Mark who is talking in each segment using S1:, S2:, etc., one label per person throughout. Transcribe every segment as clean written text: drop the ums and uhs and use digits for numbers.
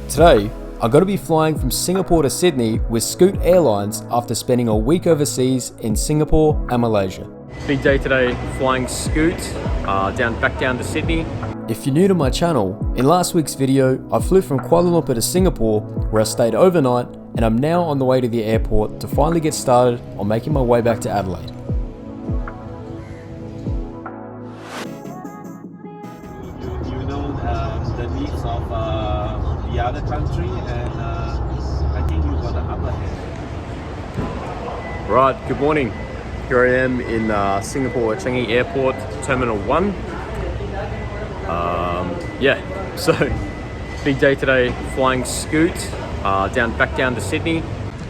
S1: Today, I'm going to be flying from Singapore to Sydney with Scoot Airlines after spending a week overseas in Singapore and Malaysia. Big day today, flying Scoot back down to Sydney. If you're new to my channel, in last week's video, I flew from Kuala Lumpur to Singapore where I stayed overnight, and I'm now on the way to the airport to finally get started on making my way back to Adelaide.
S2: You know the needs of the other country, and I think you got the upper hand.
S1: Right, good morning. Here I am in Singapore Changi Airport, Terminal 1. So big day today, flying Scoot back down to Sydney.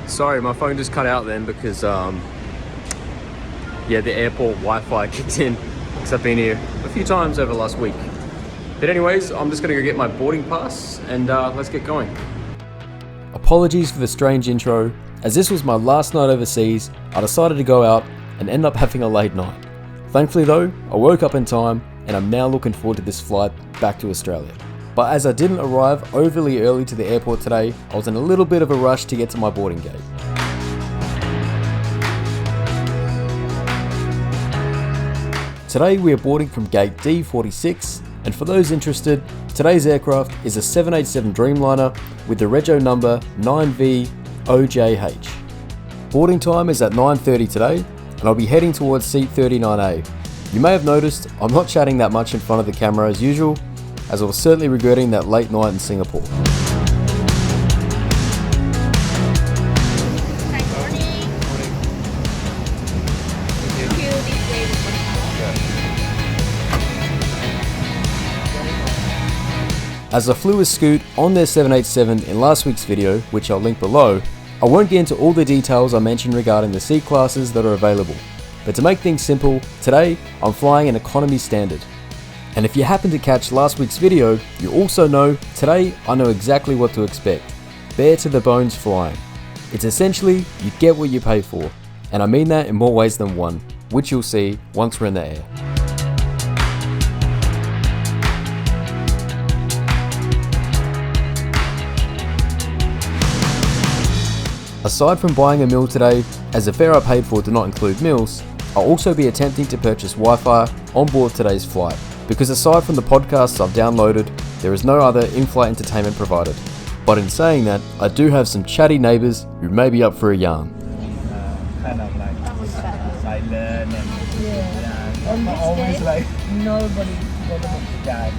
S1: Sorry, my phone just cut out then because the airport Wi-Fi kicked in because I've been here a few times over the last week. But anyways, I'm just gonna go get my boarding pass and let's get going. Apologies for the strange intro. As this was my last night overseas, I decided to go out and end up having a late night. Thankfully though, I woke up in time and I'm now looking forward to this flight back to Australia. But as I didn't arrive overly early to the airport today, I was in a little bit of a rush to get to my boarding gate. Today we are boarding from gate D46, and for those interested, today's aircraft is a 787 Dreamliner with the rego number 9V0JH. Boarding time is at 9:30 today, and I'll be heading towards seat 39A. You may have noticed I'm not chatting that much in front of the camera as usual, as I was certainly regretting that late night in Singapore. As I flew with Scoot on their 787 in last week's video, which I'll link below, I won't get into all the details I mentioned regarding the seat classes that are available. But to make things simple, today I'm flying an economy standard. And if you happen to catch last week's video, you also know today I know exactly what to expect. Bare to the bones flying. It's essentially you get what you pay for. And I mean that in more ways than one, which you'll see once we're in the air. Aside from buying a meal today, as the fare I paid for did not include meals, I'll also be attempting to purchase Wi-Fi on board today's flight, because aside from the podcasts I've downloaded, there is no other in-flight entertainment provided. But in saying that, I do have some chatty neighbours who may be up for a yarn.
S2: Kind of like silent and
S3: On this
S2: always
S3: day,
S2: like
S3: nobody.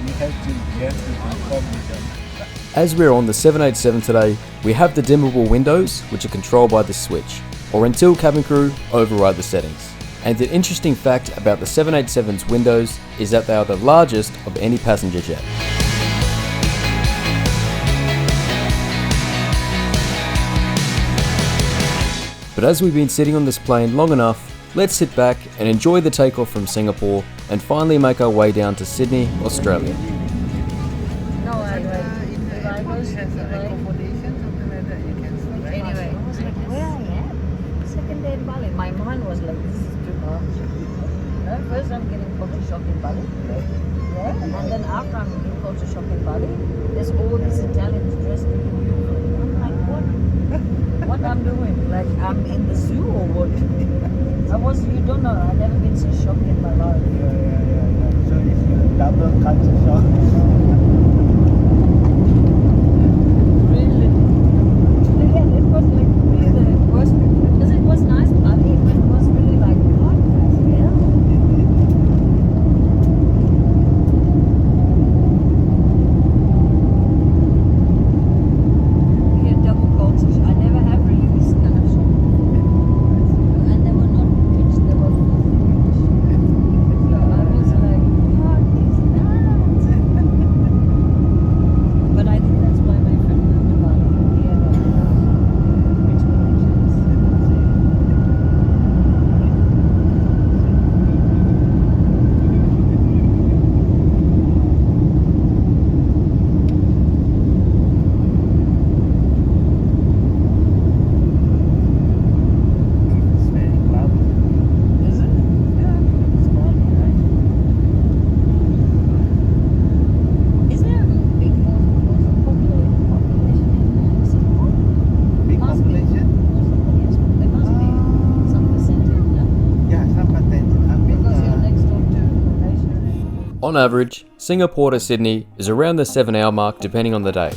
S2: you have to inform with them.
S1: As we're on the 787 today, we have the dimmable windows, which are controlled by this switch, or until cabin crew override the settings. And an interesting fact about the 787's windows is that they are the largest of any passenger jet. But as we've been sitting on this plane long enough, let's sit back and enjoy the takeoff from Singapore and finally make our way down to Sydney, Australia.
S3: No, I was anyway, I was like, where I am? Second day in Bali. My mind was like, this is too much. First I'm getting culture shock in Bali. And then after I'm getting culture shock in Bali, there's all these Italians dressed beautifully. I'm like, what I'm doing? Like I'm in the zoo or what? You don't know, I've never been so shocked in my life.
S2: So it's a double culture shock.
S3: Really? Again, it was like really the worst, because it was nice Bali, but it was really like, what the hell? We had double culture shock. I never have really this kind of shock. And they were not rich, they were filthy rich.
S1: On average, Singapore to Sydney is around the 7-hour mark depending on the day.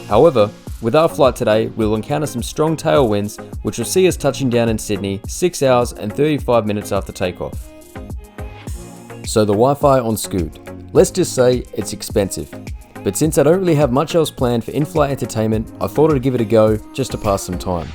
S1: However, with our flight today, we'll encounter some strong tailwinds which will see us touching down in Sydney 6 hours and 35 minutes after takeoff. So the Wi-Fi on Scoot. Let's just say it's expensive. But since I don't really have much else planned for in-flight entertainment, I thought I'd give it a go just to pass some time.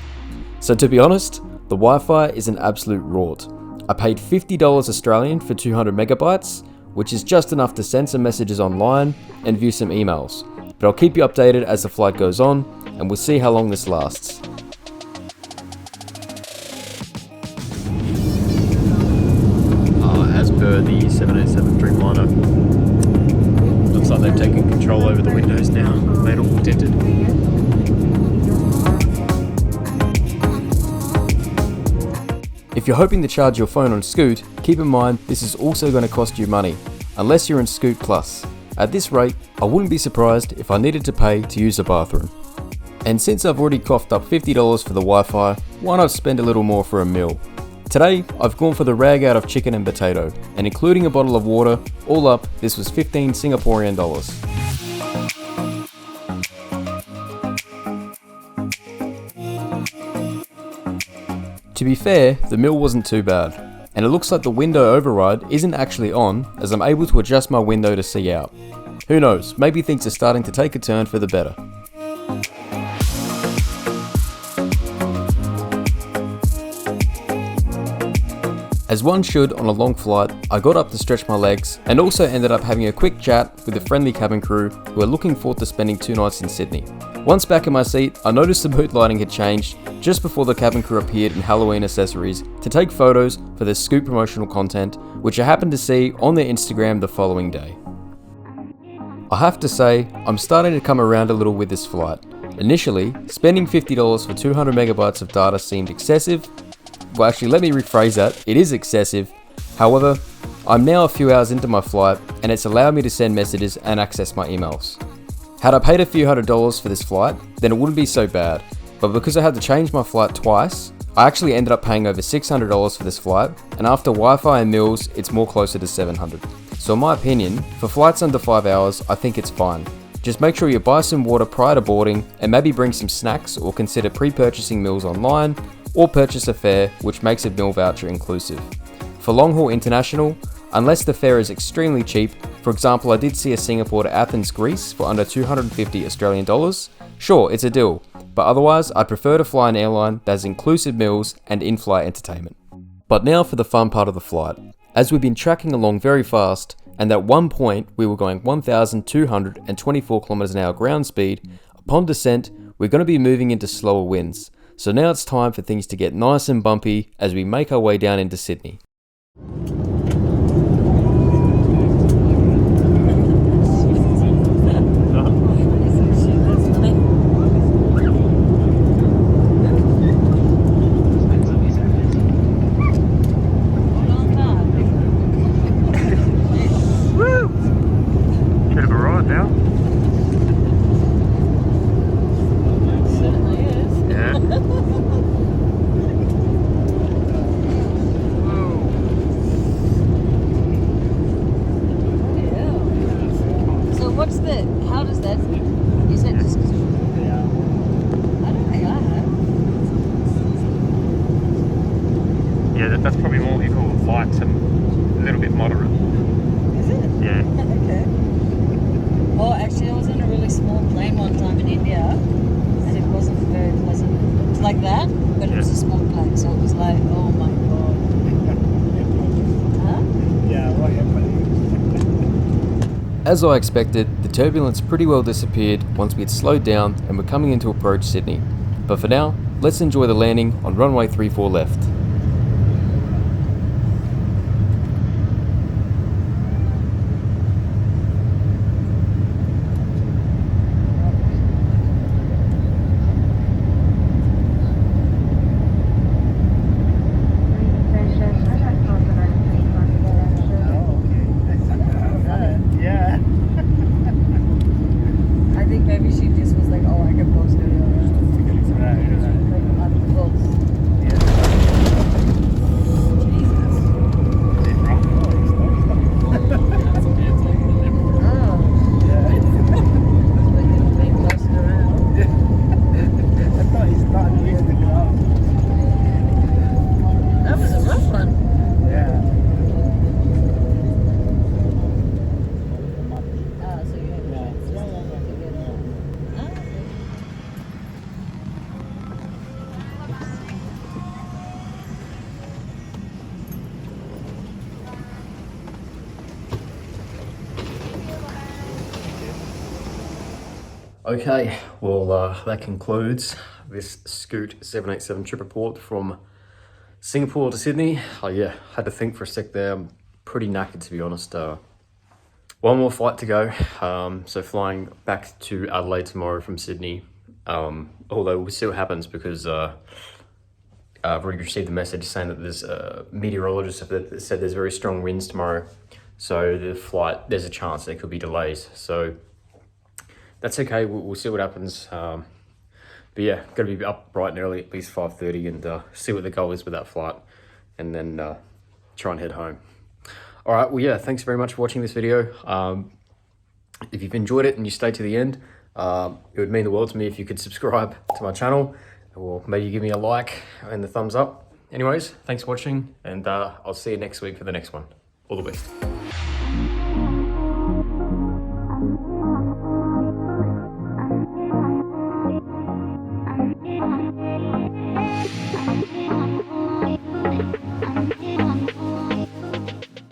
S1: So to be honest, the Wi-Fi is an absolute rort. I paid $50 Australian for 200 megabytes, which is just enough to send some messages online and view some emails. But I'll keep you updated as the flight goes on, and we'll see how long this lasts. As per the 787 Dreamliner, looks like they've taken control over the windows now, made all tinted. If you're hoping to charge your phone on Scoot, keep in mind this is also going to cost you money, unless you're in Scoot Plus. At this rate, I wouldn't be surprised if I needed to pay to use the bathroom. And since I've already coughed up $50 for the Wi-Fi, why not spend a little more for a meal? Today, I've gone for the rag out of chicken and potato, and including a bottle of water, all up, this was 15 Singaporean dollars. To be fair, the meal wasn't too bad, and it looks like the window override isn't actually on, as I'm able to adjust my window to see out. Who knows, maybe things are starting to take a turn for the better. As one should on a long flight, I got up to stretch my legs and also ended up having a quick chat with the friendly cabin crew who are looking forward to spending 2 nights in Sydney. Once back in my seat, I noticed the mood lighting had changed just before the cabin crew appeared in Halloween accessories to take photos for their Scoot promotional content, which I happened to see on their Instagram the following day. I have to say, I'm starting to come around a little with this flight. Initially, spending $50 for 200 megabytes of data seemed excessive. Well, actually, let me rephrase that. It is excessive. However, I'm now a few hours into my flight and it's allowed me to send messages and access my emails. Had I paid a few $100s for this flight, then it wouldn't be so bad. But because I had to change my flight twice, I actually ended up paying over $600 for this flight, and after Wi-Fi and meals, it's more closer to $700. So in my opinion, for flights under 5 hours, I think it's fine. Just make sure you buy some water prior to boarding and maybe bring some snacks or consider pre-purchasing meals online or purchase a fare which makes a meal voucher inclusive. For long-haul international, unless the fare is extremely cheap, for example I did see a Singapore to Athens, Greece for under 250 Australian dollars, sure it's a deal, but otherwise I'd prefer to fly an airline that has inclusive meals and in-flight entertainment. But now for the fun part of the flight. As we've been tracking along very fast, and at one point we were going 1,224 km an hour ground speed, upon descent we're going to be moving into slower winds. So now it's time for things to get nice and bumpy as we make our way down into Sydney. Bit of a ride now.
S3: What's the, how does that, is that just, I don't think I have.
S1: Yeah, that's probably more what you call light and a little bit moderate.
S3: Is it?
S1: Yeah.
S3: Okay. Oh, actually I was in a really small plane one time in India and it wasn't very pleasant. It was like that, but it was a small plane, so it was like, oh my god. Huh?
S2: Yeah, what happened?
S1: As I expected, the turbulence pretty well disappeared once we had slowed down and were coming in to approach Sydney. But for now, let's enjoy the landing on runway 34 left. Okay, well, that concludes this Scoot 787 trip report from Singapore to Sydney. Oh yeah, had to think for a sec there. I'm pretty knackered, to be honest. One more flight to go. So flying back to Adelaide tomorrow from Sydney. Although we'll see what happens, because I've already received the message saying that there's a meteorologist that said there's very strong winds tomorrow. So the flight, there's a chance there could be delays. So that's okay, we'll see what happens. But yeah, got to be up bright and early, at least 5:30, and see what the goal is with that flight, and then try and head home. All right, well, yeah, thanks very much for watching this video. If you've enjoyed it and you stayed to the end, it would mean the world to me if you could subscribe to my channel, or maybe give me a like and the thumbs up. Anyways, thanks for watching, and I'll see you next week for the next one. All the best.